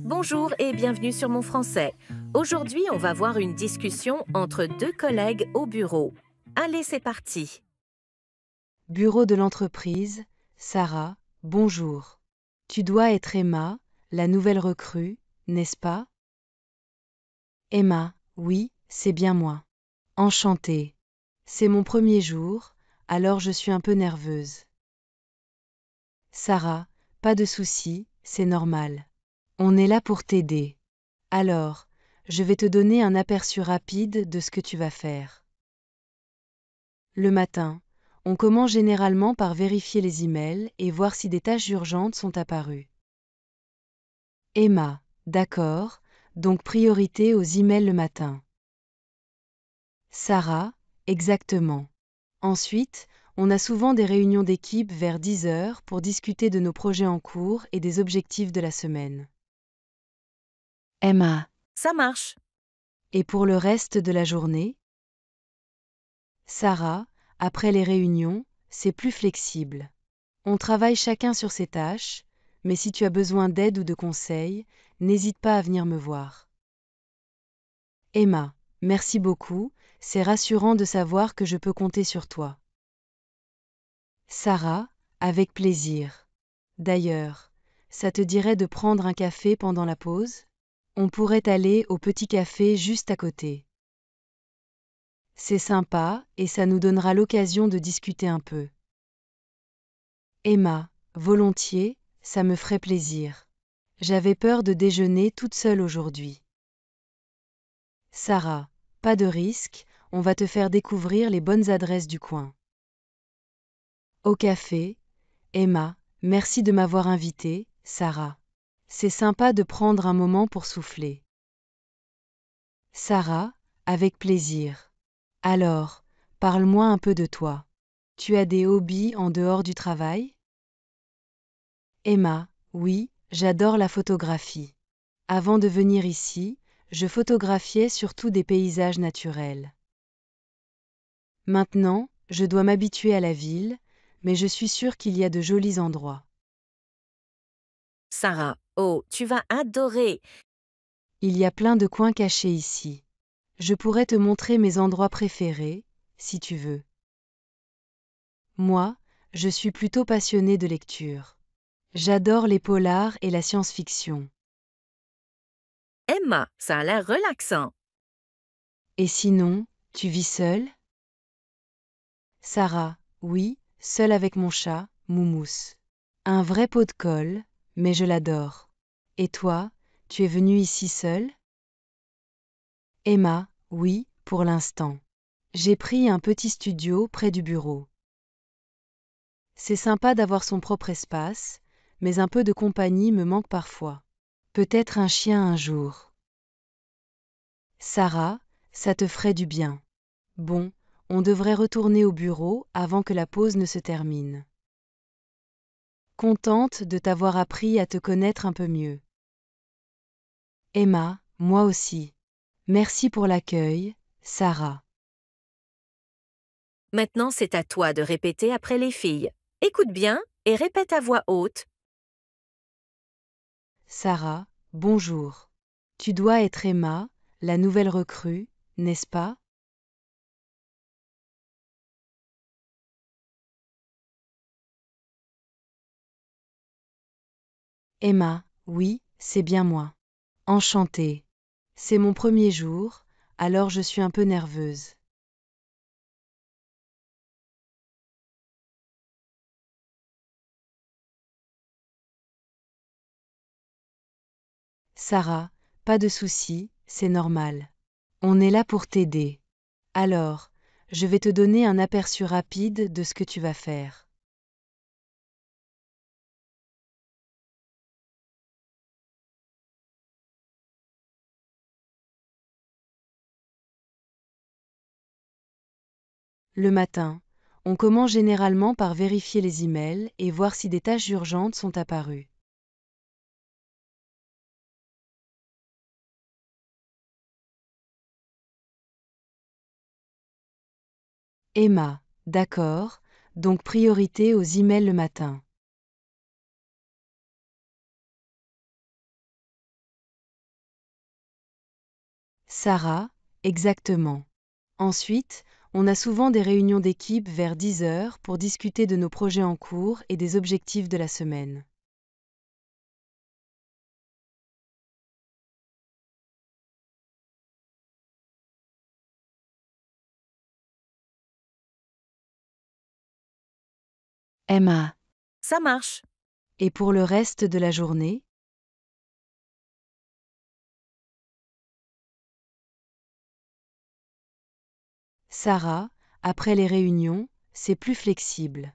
Bonjour et bienvenue sur Mon Français. Aujourd'hui, on va voir une discussion entre deux collègues au bureau. Allez, c'est parti. Bureau de l'entreprise, Sarah, bonjour. Tu dois être Emma, la nouvelle recrue, n'est-ce pas? Emma, oui, c'est bien moi. Enchantée. C'est mon premier jour, alors je suis un peu nerveuse. Sarah, pas de souci, c'est normal. On est là pour t'aider. Alors, je vais te donner un aperçu rapide de ce que tu vas faire. Le matin, on commence généralement par vérifier les emails et voir si des tâches urgentes sont apparues. Emma, d'accord, donc priorité aux emails le matin. Sarah, exactement. Ensuite, on a souvent des réunions d'équipe vers 10 heures pour discuter de nos projets en cours et des objectifs de la semaine. Emma, Ça marche. et pour le reste de la journée? Sarah, après les réunions, c'est plus flexible. On travaille chacun sur ses tâches, mais si tu as besoin d'aide ou de conseils, n'hésite pas à venir me voir. Emma, merci beaucoup, c'est rassurant de savoir que je peux compter sur toi. Sarah, avec plaisir. D'ailleurs, ça te dirait de prendre un café pendant la pause? On pourrait aller au petit café juste à côté. C'est sympa et ça nous donnera l'occasion de discuter un peu. Emma, volontiers, ça me ferait plaisir. J'avais peur de déjeuner toute seule aujourd'hui. Sarah, pas de risque, on va te faire découvrir les bonnes adresses du coin. Au café, Emma, merci de m'avoir invitée, Sarah. C'est sympa de prendre un moment pour souffler. Sarah, avec plaisir. Alors, parle-moi un peu de toi. Tu as des hobbies en dehors du travail? Emma, oui, j'adore la photographie. Avant de venir ici, je photographiais surtout des paysages naturels. Maintenant, je dois m'habituer à la ville, mais je suis sûre qu'il y a de jolis endroits. Sarah, oh, tu vas adorer. Il y a plein de coins cachés ici. Je pourrais te montrer mes endroits préférés, si tu veux. Moi, je suis plutôt passionnée de lecture. J'adore les polars et la science-fiction. Emma, ça a l'air relaxant. Et sinon, tu vis seule? Sarah, oui, seule avec mon chat, Moumous. Un vrai pot de colle, mais je l'adore. Et toi, tu es venue ici seule? Emma, oui, pour l'instant. J'ai pris un petit studio près du bureau. C'est sympa d'avoir son propre espace, mais un peu de compagnie me manque parfois. Peut-être un chien un jour. Sarah, ça te ferait du bien. Bon, on devrait retourner au bureau avant que la pause ne se termine. Contente de t'avoir appris à te connaître un peu mieux. Emma, moi aussi. Merci pour l'accueil, Sarah. Maintenant, c'est à toi de répéter après les filles. Écoute bien et répète à voix haute. Sarah, bonjour. Tu dois être Emma, la nouvelle recrue, n'est-ce pas? Emma, oui, c'est bien moi. Enchantée. C'est mon premier jour, alors je suis un peu nerveuse. Sarah, pas de souci, c'est normal. On est là pour t'aider. Alors, je vais te donner un aperçu rapide de ce que tu vas faire. Le matin, on commence généralement par vérifier les emails et voir si des tâches urgentes sont apparues. Emma, d'accord, donc priorité aux emails le matin. Sarah, exactement. Ensuite, on a souvent des réunions d'équipe vers 10 heures pour discuter de nos projets en cours et des objectifs de la semaine. Emma. Ça marche. Et pour le reste de la journée? Sarah, après les réunions, c'est plus flexible.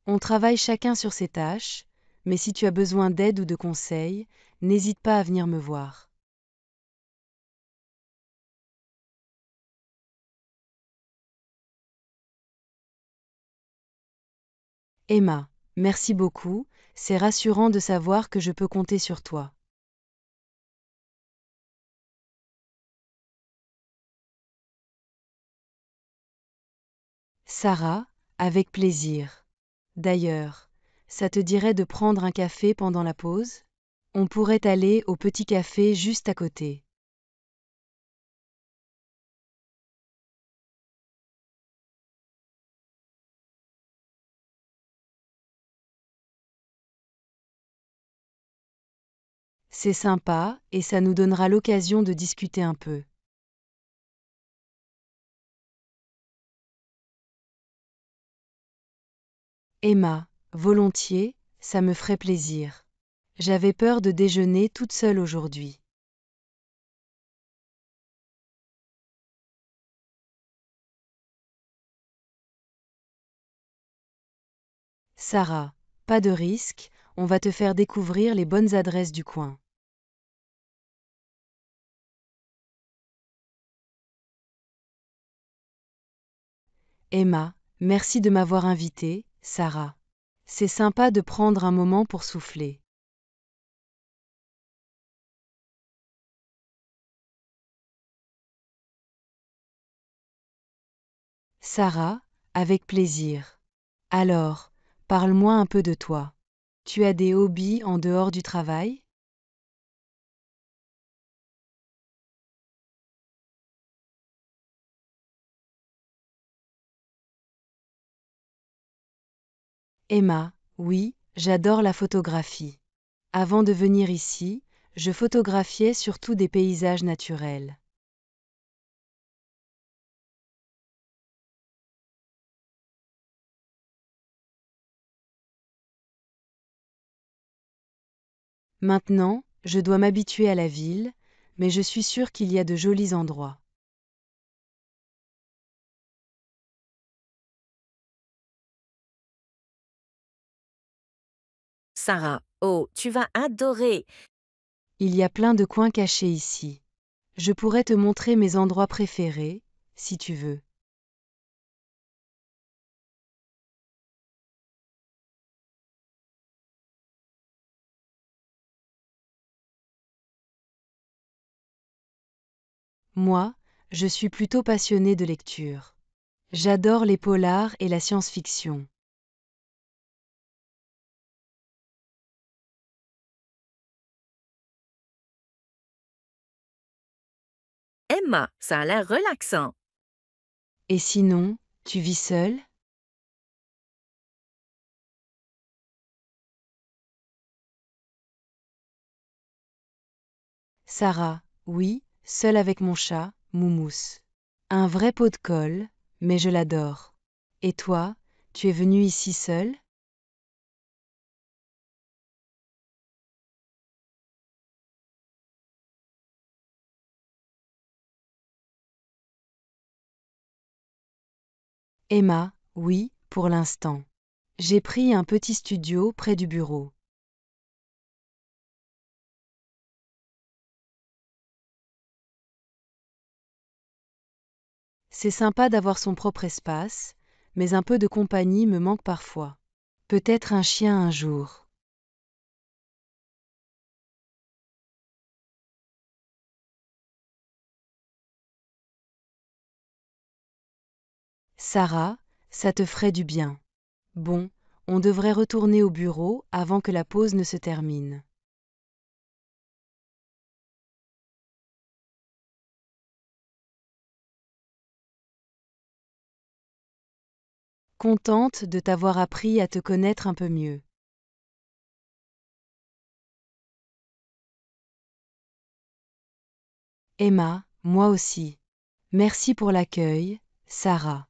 On travaille chacun sur ses tâches, mais si tu as besoin d'aide ou de conseils, n'hésite pas à venir me voir. Emma, merci beaucoup, c'est rassurant de savoir que je peux compter sur toi. Sarah, avec plaisir. D'ailleurs, ça te dirait de prendre un café pendant la pause? On pourrait aller au petit café juste à côté. C'est sympa et ça nous donnera l'occasion de discuter un peu. Emma, volontiers, ça me ferait plaisir. J'avais peur de déjeuner toute seule aujourd'hui. Sarah, pas de risque, on va te faire découvrir les bonnes adresses du coin. Emma, merci de m'avoir invitée, Sarah. C'est sympa de prendre un moment pour souffler. Sarah, avec plaisir. Alors, parle-moi un peu de toi. Tu as des hobbies en dehors du travail? Emma, oui, j'adore la photographie. Avant de venir ici, je photographiais surtout des paysages naturels. Maintenant, je dois m'habituer à la ville, mais je suis sûre qu'il y a de jolis endroits. Sarah, oh, tu vas adorer. Il y a plein de coins cachés ici. Je pourrais te montrer mes endroits préférés, si tu veux. Moi, je suis plutôt passionnée de lecture. J'adore les polars et la science-fiction. Emma, ça a l'air relaxant. Et sinon, tu vis seule? Sarah, oui, seule avec mon chat, Moumous. Un vrai pot de colle, mais je l'adore. Et toi, tu es venue ici seule? Emma, oui, pour l'instant. J'ai pris un petit studio près du bureau. C'est sympa d'avoir son propre espace, mais un peu de compagnie me manque parfois. Peut-être un chien un jour. Sarah, ça te ferait du bien. Bon, on devrait retourner au bureau avant que la pause ne se termine. contente de t'avoir appris à te connaître un peu mieux. Emma, moi aussi. Merci pour l'accueil, Sarah.